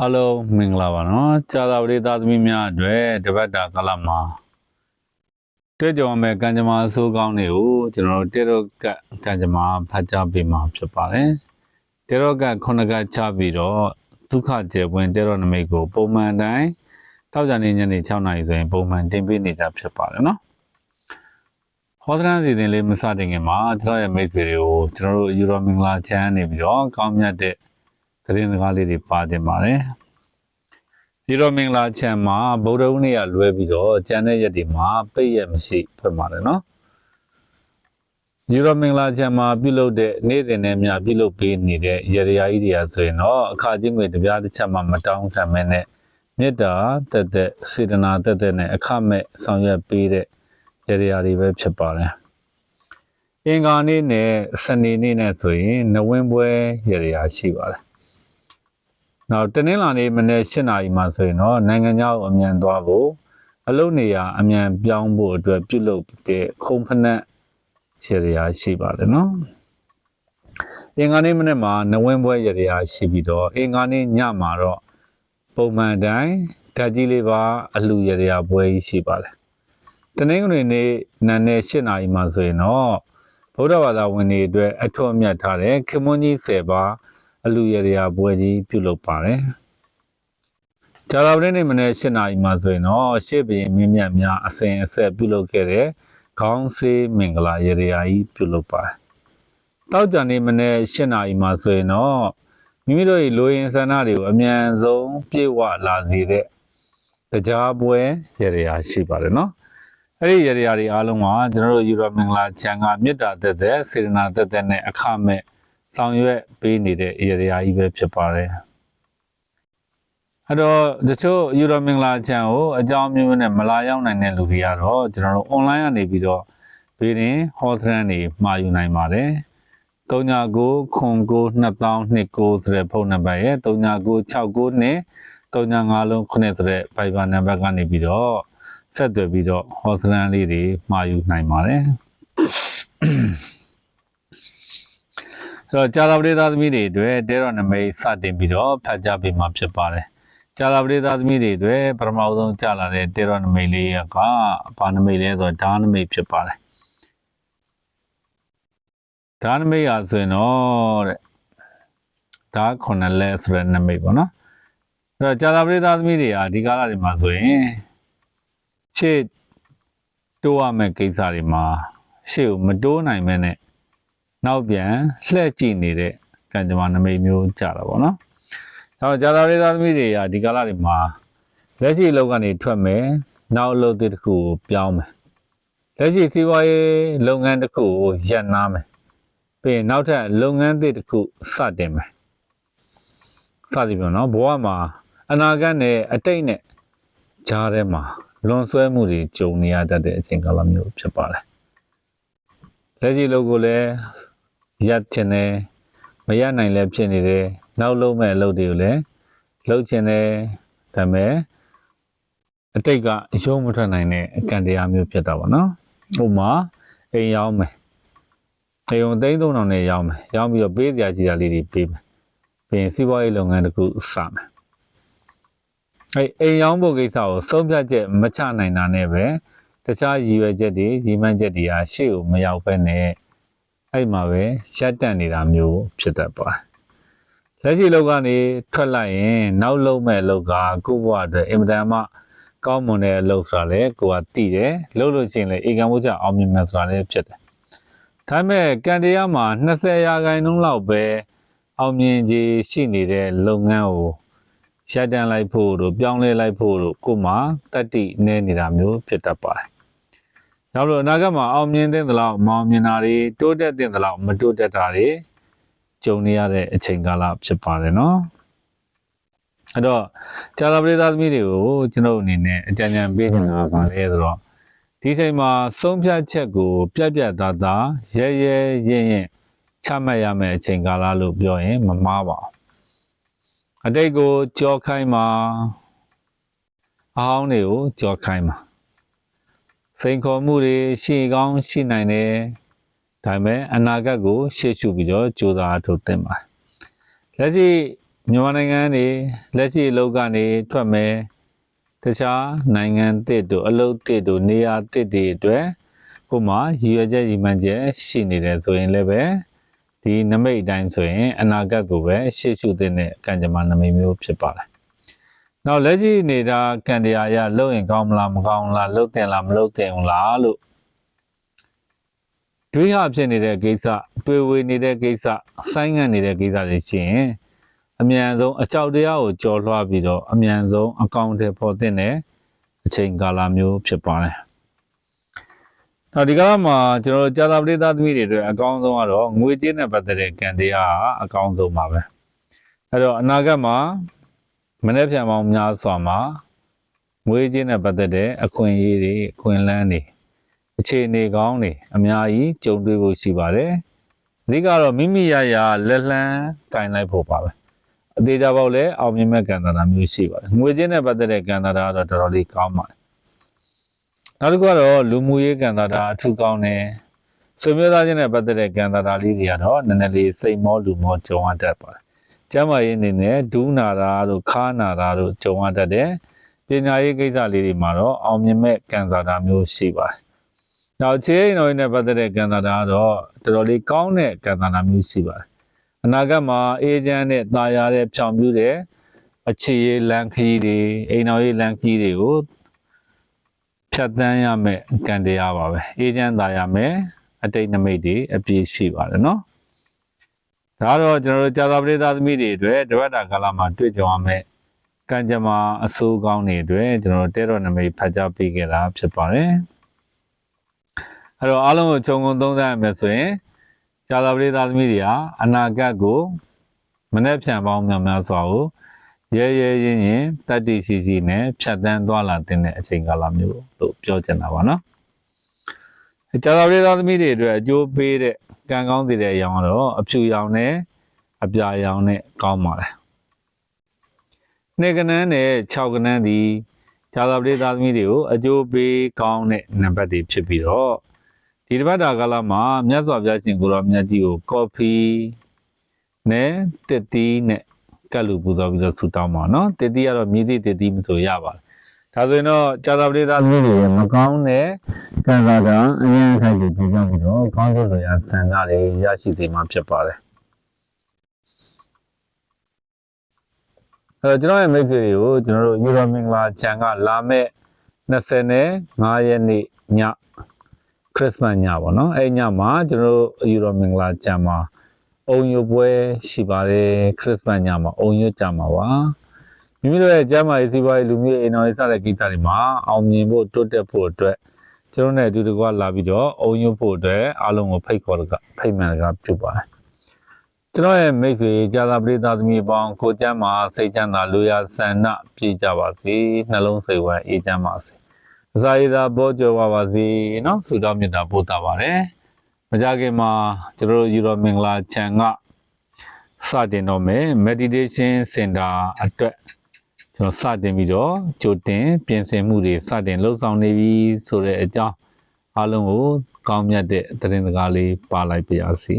အားလုံးမင်္ဂလာပါနော်ကြာသာပရိသတ်သမီးများအတွက်တပတ်တာကာလမှာတွေ့ကြုံမဲ့ကံကြမ္မာအဆိုးကောင်းတွေကိုကျွန်တော်တို့တေရောကကံကြမ္မာဖတ်ကြားပေးမှာဖြစ်ပါတယ်တေရောကခုနကချပြီးတော့ဒုက္ခကျေပွင့်တေရောနမိတ်ကိုပုံမှန်တိုင်းတောက်ကြနေညနေ6နာရီဆိုရင်ပုံမှန်တင်ပေးနေကြဖြစ်ပါတယ်နော်ဟောသရန်စီစဉ်လေးမစတင်ခင်မှာကျွန်တော်ရဲ့မိတ်ဆွေတွေကိုကျွန်တော်တို့ယူရိုမင်္ဂလာချမ်းနေပြီးတော့ကောင်းမြတ်တဲ့သတင်းစကားလေးတွေပါတင်ပါတယ်ဒီတော့မင်္ဂလာချမ်းမှာဗုဒ္ဓဦးနေ့ကလွဲပြီးတော့ကျန်တဲ့ရက်တွေမှာပိတ်ရက်မရှိဖြစ်ပါတယ်နော်ဒီတော့မင်္ဂလာချမ်းမှာပြုလုပ်တဲ့နေ့စဉ်နဲ့များပြုလုပ်ပေးနေတဲ့ရေရာကြီးတွေဆိုရင်တော့အခါချင်းငွေတပြားတစ်ချက်မှမတောင်းခံမဲနဲ့မေတ္တာတက်တဲ့စေတနာတက်တဲ့နဲ့အခမဲ့ဆောင်ရွက်ပေးတဲ့ရေရာတွေပဲဖြစ်ပါတယ်အင်္ဂါနေ့နဲ့စနေနေ့နဲ့ဆိုရင်နဝင်းပွဲရေရာရှိပါတယ်နောက်တနင်္လာနေ့မနေ့7 နာရီမှာဆိုရင်တော့နိုင်ငံခြားကိုအမြန်သွားဖို့အလုပ်နေရာအမြန်ပြောင်းဖို့အတွက်ပြုလုပ်တဲ့ခုံဖနက်ရရာရှိပါတယ်နော်အင်္ဂါနေ့မနေ့မှာနဝင်းပွဲရရာရှိပြီးတော့အင်္ဂါနေ့ညမှာတော့ပုံမှန်တိုင်းဓာတ်ကြီးလေးပါအလှရရာပွဲရှိပါတယ်တနင်္ဂနွေနေ့နံနက်7 နာရီမှာဆိုရင်တော့ဗုဒ္ဓဘာသာဝင်တွေအတွက်အထွတ်အမြတ်ထားတဲ့ခင်မွန်းကြီး10 ပါးအလူရရာပွဲကြီးပြုလုပ်ပါတယ်။ကြာသပတေးနေ့မနေ့7 နာရီမှာဆိုရင်တော့ရှေ့ဘရင်မင်းမြတ်များအစဉ်အဆက်ပြုလုပ်ခဲ့တဲ့ခေါင်းဆေးမင်္ဂလာရရာကြီးပြုလုပ်ပါတယ်။တောက်ကြနေ့မနေ့7 နာရီမှာဆိုရင်တော့မိမိတို့ရဲ့လူရင်းဆန္ဒတွေကိုအမြန်ဆုံးပြည့်ဝလာစေတဲ့တရားပွဲရရာရှိပါတယ်နော်။အဲ့ဒီရရာတွေအားလုံးကကျွန်တော်တို့ယူရိုမင်္ဂလာချမ်းကမေတ္တာသက်သက်စေတနာသက်သက်နဲ့အခမဲ့ဆောင်ရွက်ပေးနေတဲ့ဧရိယာကြီးပဲဖြစ်ပါတယ်အဲ့တော့တချို့ယူရိုမင်္ဂလာချန်ကိုအကြောင်းမျိုးနဲ့မလာရောက်နိုင်တဲ့လူတွေကတော့ကျွန်တော်တို့ online ကနေပြီးတော့ဘေးရင်ဟောသရန်တွေမှာယူနိုင်ပါတယ်39 09 2029ဆိုတဲ့ဖုန်းနံပါတ်ရဲ့3969နဲ့39လုံး9ဆိုတဲ့ Viber နံပါတ်ကနေပြီးတော့ဆက်သွယ်ပြီးတော့ဟောသရန်လေးတွေမှာယူနိုင်ပါတယ်ကြာသပတေးသားသမီးတွေအတွက်တဲတော်နမိတ်စတင်ပြီးတော့ဖတ်ကြားပေးမှာဖြစ်ပါတယ်။ကြာသပတေးသားသမီးတွေအတွက်ပထမဆုံးကြာလာတဲ့တဲတော်နမိတ်လေးကဘာနမိတ်လဲဆိုတော့ဓာနမိတ်ဖြစ်ပါတယ်။ဓာနမိတ်ရဆိုရင်တော့တဲ့ဓာ9လက်ဆိုတဲ့နမိတ်ပေါ့နော်။အဲ့တော့ကြာသပတေးသားသမီးတွေကဒီကာလတွေမှာဆိုရင်ရှေ့တိုးရမယ့်ကိစ္စတွေမှာရှေ့ကိုမတိုးနိုင်မဲနဲ့နောက်ပြန်လှည့်ကြည့်နေတဲ့ကံကြမ္မာနမိတ်မျိုးကြတာပေါ့နော်။နောက်ကြာသာရေးသားသမီးတွေကဒီကာလတွေမှာလက်ရှိအလုပ်ကနေထွက်မယ်။နောက်အလုပ်တစ်ခုကိုပြောင်းမယ်။လက်ရှိစီးပွားရေးလုပ်ငန်းတစ်ခုကိုရပ်နားမယ်။ပြီးရင်နောက်ထပ်လုပ်ငန်းတစ်ခုစတင်မယ်။စသည်ပြောနော်ဘဝမှာအနာဂတ်နဲ့အတိတ်နဲ့ကြားထဲမှာလွန်ဆွဲမှုတွေကြုံနေရတတ်တဲ့အချိန်ကာလမျိုးဖြစ်ပါတယ်။လက်ရှိအလုပ်ကိုလည်းရပ်ချင်တယ်မရနိုင်လည်းဖြစ်နေတယ်နောက်လုံးမဲ့အလုပ်တွေကိုလည်းလုပ်ချင်တယ်ဒါပေမဲ့အတိတ်ကအယုံမထွက်နိုင်တဲ့အကံတရားမျိုးဖြစ်တာပေါ့နော်ဥပမာအိမ်ရောက်မယ်အိမ်ုံ3,000နဲ့ရောက်မယ်ရောက်ပြီးတော့ပေးစရာကြီးတာလေးတွေပေးမယ်ပြီးရင်စီးပွားရေးလုပ်ငန်းတစ်ခုစမယ်အိမ်ရောက်ဖို့ကိစ္စကိုဆုံးဖြတ်ချက်မချနိုင်တာနဲ့ပဲတခြားရည်ရွယ်ချက်တွေရည်မှန်းချက်တွေကရှေ့ကိုမရောက်ဘဲနဲ့အဲ့မှာပဲရှက်တက်နေတာမျိုးဖြစ်တတ်ပါတယ်။လက်ရှိလောက်ကနေထွက်လိုက်ရင်နောက်လုံးမဲ့လောက်ကကိုယ့်ဘဝအတွက်အင်မတန်မှကောင်းမွန်တဲ့အလုပ်ဆိုတာလေကိုကသိတယ်။လုပ်လို့ရှိရင်လေဧကံဝုချအောင်မြင်မယ်ဆိုတာလည်းဖြစ်တယ်။ဒါပေမဲ့ကံတရားမှာ20%လောက်ပဲအောင်မြင်ခြင်းရှိနေတဲ့လုပ်ငန်းကိုရှက်တန်လိုက်ဖို့တို့ပြောင်းလဲလိုက်ဖို့တို့ကိုမှတတ္တိနည်းနေတာမျိုးဖြစ်တတ်ပါတယ်။နောက်လို့အနာဂတ်မှာအောင်မြင်တဲ့လောက်မအောင်မြင်တာတွေတိုးတက်တဲ့လောက်မတိုးတက်တာတွေကြုံနေရတဲ့အချိန်ကာလဖြစ်ပါတယ်နော်။အဲ့တော့ကြာသပတေးသားသမီးတွေကိုကျွန်တော်အနေနဲ့အကြံဉာဏ်ပေးနေတာပါလေဆိုတော့ဒီချိန်မှာဆုံးဖြတ်ချက်ကိုပြတ်ပြတ်သားသားရဲရဲရင်ရင်ချမှတ်ရမယ့်အချိန်ကာလလို့ပြောရင်မမှားပါဘူး။အတိတ်ကိုကြောခိုင်းမှာအဟောင်းတွေကိုကြောခိုင်းမှာစိန်ခေါ်မှုတွေရှိကောင်းရှိနိုင်တယ်ဒါပေမဲ့အနာဂတ်ကိုရှေ့ရှုပြီးတော့ကြိုးစားထုတ်သင့်ပါတယ်လက်ရှိ မြန်မာနိုင်ငံနေလက်ရှိအလုပ်ကနေထွက်မယ်တခြားနိုင်ငံတစ်တို့အလုပ်တစ်တို့နေရာတစ်တွေအတွက်ကိုမှရည်ရွယ်ချက်ရည်မှန်းချက်ရှိနေတယ်ဆိုရင်လည်းပဲဒီနမိတ်အတိုင်းဆိုရင်အနာဂတ်ကိုပဲရှေ့ရှုတဲ့ကံကြမ္မာနမိတ်မျိုးဖြစ်ပါတယ်။နောက်လက်ရှိနေတာကံတရားအရလုပ်ရင်ကောင်းမလားမကောင်းလားလုပ်တင်လားမလုပ်တင်ဘူးလားလို့တွေးဟဖြစ်နေတဲ့ကိစ္စတွေးဝေနေတဲ့ကိစ္စဆိုင်းငံ့နေတဲ့ကိစ္စတွေရှိရင်အမြန်ဆုံးအကြောက်တရားကိုကြော်လွှားပြီးတော့အမြန်ဆုံးအကောင့်တွေပေါ်တဲ့အချိန်ကာလမျိုးဖြစ်ပါတယ်။နောက်ဒီကမှာကျွန်တော်ကြာသာပရိသတ်သမီးတွေအတွက်အကောင်းဆုံးကတော့ငွေကြေးနဲ့ပတ်သက်တဲ့ကံတရားအကောင်းဆုံးပါပဲ။အဲ့တော့အနာဂတ်မှာမနေ့ပြန်ပေါင်းများစွာမှာငွေကြေးနဲ့ပတ်သက်တဲ့အခွင့်အရေးတွေအခွင့်အလမ်းတွေအခြေအနေကောင်းတွေအများကြီးကြုံတွေ့ဖို့ရှိပါတယ်။အဓိကတော့မိမိရလက်လှမ်းကင်လိုက်ဖို့ပါပဲ။အသေးချာပေါ့လေအောင်မြင်မဲ့ကံတာမျိုးရှိပါတယ်။ငွေကြေးနဲ့ပတ်သက်တဲ့ကံတာကတော့တော်တော်လေးကောင်းပါတယ်။နောက်တစ်ခုကတော့လူမှုရေးကံတာအထူးကောင်းတယ်။ဆွေမျိုးသားချင်းနဲ့ပတ်သက်တဲ့ကံတာလေးတွေကတော့နည်းနည်းလေးစိတ်မောလူမောကြုံရတတ်ပါတယ်။ကျမ်းမာရေးအနေနဲ့ဒူးနာတာတို့ခါနာတာတို့ကြုံရတတ်တယ်။ပညာရေးကိစ္စလေးတွေမှာတော့အောင်မြင်မဲ့ကံတာမျိုးရှိပါတယ်။နောက်ခြေအိမ်တော်နဲ့ပတ်သက်တဲ့ကံတာကတော့တော်တော်လေးကောင်းတဲ့ကံတာမျိုးရှိပါတယ်။အနာဂတ်မှာအေဂျင့်နဲ့တာယာတဲ့ဖြောင်ပြူတဲ့အခြေရေးလမ်းခရီးတွေအိမ်တော်ရေးလမ်းခရီးတွေကိုဖြတ်တန်းရမယ်ကံတရားပါပဲ။အေဂျင့်တာယာမယ်အတိတ်နမိတ်တွေအပြည့်ရှိပါတယ်နော်။ဒါကတော့ကျွန်တော်တို့ကြာသာပရိသတ်သမီးတွေအတွက်တပတ်တာကာလမှာတွေ့ကြုံရမယ်ကံကြမ္မာအဆိုးကောင်းတွေအတွက်ကျွန်တော်တဲတော်နမိတ်ဖတ်ကြားပေးခဲ့တာဖြစ်ပါတယ်။အဲ့တော့အားလုံးကိုခြုံငုံသုံးသပ်ရမယ်ဆိုရင်ကြာသာပရိသတ်သမီးတွေဟာအနာဂတ်ကိုမနေ့ပြန်ပေါင်းများစွာကိုရဲရင်တတ္တိရှိနဲ့ဖြတ်တန်းသွားလာတဲ့အချိန်ကာလမျိုးလို့ပြောချင်တာပါနော်။ကြာသာပရိသတ်သမီးတွေအတွက်အကျိုးပေးတဲ့ကံကောင်းတဲ့အရောင်ကတော့အဖြူရောင်နဲ့အပြာရောင်နဲ့ကောင်းပါတယ်။နှစ်ကနန်းနဲ့6ကနန်းဒီကြာသာပရိသတ်သမီးတွေကိုအကျိုးပေးကောင်းတဲ့နံပါတ်တွေဖြစ်ပြီးတော့ဒီတပတ်တာကာလမှာမြတ်စွာဘုရားရှင်ကိုရောမြတ်ကြီးကိုကော်ဖီနဲ့တစ်တီးနဲ့ကတ်လူပူဇော်ပြီးတော့ဆူတောင်းပါနော်တစ်တီးကတော့မြည်သည့်တစ်တီးမဆိုရပါတယ်ဒါဆိုရင်တော့ကြာသာပရိသတ်မျိုးတွေမကောင်းတဲ့ကံစားတာအရင်ခိုက်ကိုပြကြပြီးတော့ကောင်းကျိုးလိုရာဆန္ဒတွေရရှိစေမှာဖြစ်ပါတယ်အဲ့တော့ကျွန်တော်ရဲ့မိတ်ဆွေတွေကိုကျွန်တော်တို့ယူရိုမင်္ဂလာချန်ကလာမဲ့25ရက်နေ့ညခရစ်စမတ်ညပေါ့နော်အဲ့ညမှာကျွန်တော်တို့ယူရိုမင်္ဂလာချန်မှာအုံရွပွဲရှိပါတယ်ခရစ်စမတ်ညမှာအုံရွကြမှာပါမိမိတို့ရဲ့ကျမ်းမာရေးစီးပွားရေးလူမျိုးအိမ်တော်ရေးစတဲ့ကိစ္စတွေမှာအောင်မြင်ဖို့တိုးတက်ဖို့အတွက်ကျွန်တော်နဲ့အတူတကွလာပြီးတော့အုံရွဖို့အတွက်အားလုံးကိုဖိတ်မှန်ကပြုပါတယ်ကျွန်တော်ရဲ့မိတ်ဆွေကြာသာပရိသတ်သမီးပေါင်းကိုကျမ်းမာစိတ်ချမ်းသာလူရဆန္ဒပြည့်ကြပါစေနှလုံးစိတ်ဝမ်းအေးချမ်းပါစေအစာရည်သာပေါ်ကျော်ပါစေနော်ဆုတောင်းမေတ္တာပို့တာပါတယ်မကြခင်မှာကျွန်တော်တို့ယူရိုမင်္ဂလာချန်ကစတင်တော့မယ် meditation center အတွက်ကျွန်တော်စတင်ပြီးတော့ကြိုတင်ပြင်ဆင်မှုတွေစတင်လှုပ်ဆောင်နေပြီဆိုတဲ့အကြောင်းအားလုံးကိုကောင်းမြတ်တဲ့သတင်းစကားလေးပါလိုက်ပါရစေ